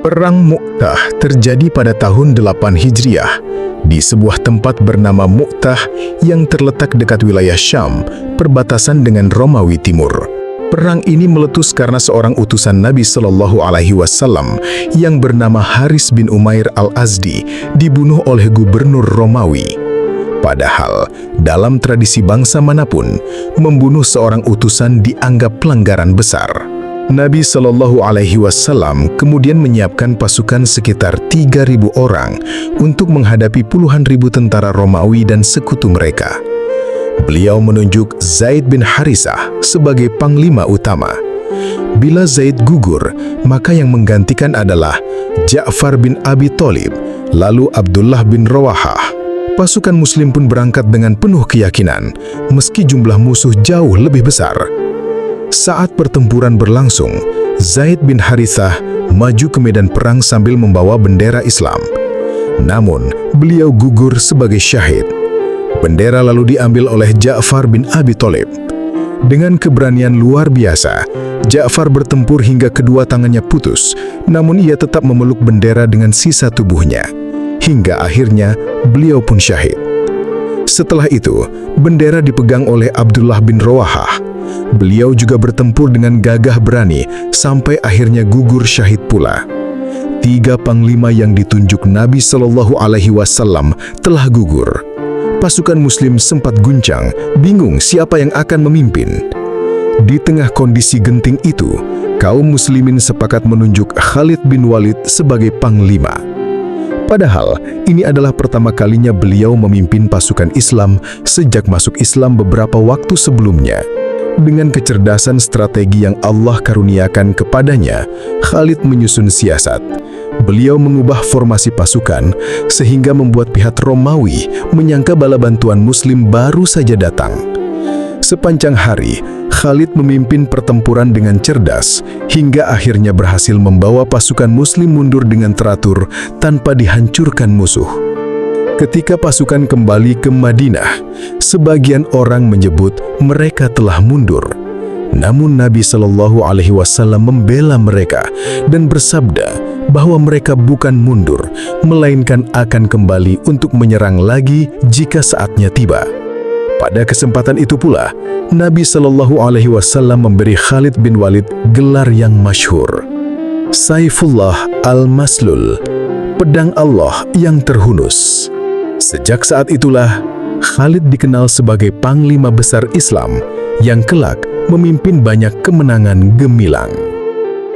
Perang Mu'tah terjadi pada tahun 8 Hijriah di sebuah tempat bernama Mu'tah yang terletak dekat wilayah Syam, perbatasan dengan Romawi Timur. Perang ini meletus karena seorang utusan Nabi Shallallahu Alaihi Wasallam yang bernama Haris bin Umair al-Azdi dibunuh oleh gubernur Romawi. Padahal, dalam tradisi bangsa manapun, membunuh seorang utusan dianggap pelanggaran besar. Nabi Shallallahu Alaihi Wasallam kemudian menyiapkan pasukan sekitar 3.000 orang untuk menghadapi puluhan ribu tentara Romawi dan sekutu mereka. Beliau menunjuk Zaid bin Harisah sebagai panglima utama. Bila Zaid gugur, maka yang menggantikan adalah Ja'far bin Abi Thalib, lalu Abdullah bin Rawahah. Pasukan Muslim pun berangkat dengan penuh keyakinan, meski jumlah musuh jauh lebih besar. Saat pertempuran berlangsung, Zaid bin Harithah maju ke medan perang sambil membawa bendera Islam. Namun, beliau gugur sebagai syahid. Bendera lalu diambil oleh Ja'far bin Abi Thalib. Dengan keberanian luar biasa, Ja'far bertempur hingga kedua tangannya putus, namun ia tetap memeluk bendera dengan sisa tubuhnya. Hingga akhirnya, beliau pun syahid. Setelah itu, bendera dipegang oleh Abdullah bin Rawahah. Beliau juga bertempur dengan gagah berani sampai akhirnya gugur syahid pula. 3 panglima yang ditunjuk Nabi Shallallahu Alaihi Wasallam telah gugur. Pasukan Muslim sempat guncang, bingung siapa yang akan memimpin. Di tengah kondisi genting itu, kaum Muslimin sepakat menunjuk Khalid bin Walid sebagai panglima. Padahal, ini adalah pertama kalinya beliau memimpin pasukan Islam sejak masuk Islam beberapa waktu sebelumnya. Dengan kecerdasan strategi yang Allah karuniakan kepadanya, Khalid menyusun siasat. Beliau mengubah formasi pasukan sehingga membuat pihak Romawi menyangka bala bantuan Muslim baru saja datang. Sepanjang hari, Khalid memimpin pertempuran dengan cerdas hingga akhirnya berhasil membawa pasukan Muslim mundur dengan teratur tanpa dihancurkan musuh. Ketika pasukan kembali ke Madinah, sebagian orang menyebut mereka telah mundur. Namun Nabi Shallallahu Alaihi Wasallam membela mereka dan bersabda bahwa mereka bukan mundur, melainkan akan kembali untuk menyerang lagi jika saatnya tiba. Pada kesempatan itu pula, Nabi Shallallahu Alaihi Wasallam memberi Khalid bin Walid gelar yang masyhur, Saifullah al-Maslul, pedang Allah yang terhunus. Sejak saat itulah, Khalid dikenal sebagai panglima besar Islam yang kelak memimpin banyak kemenangan gemilang.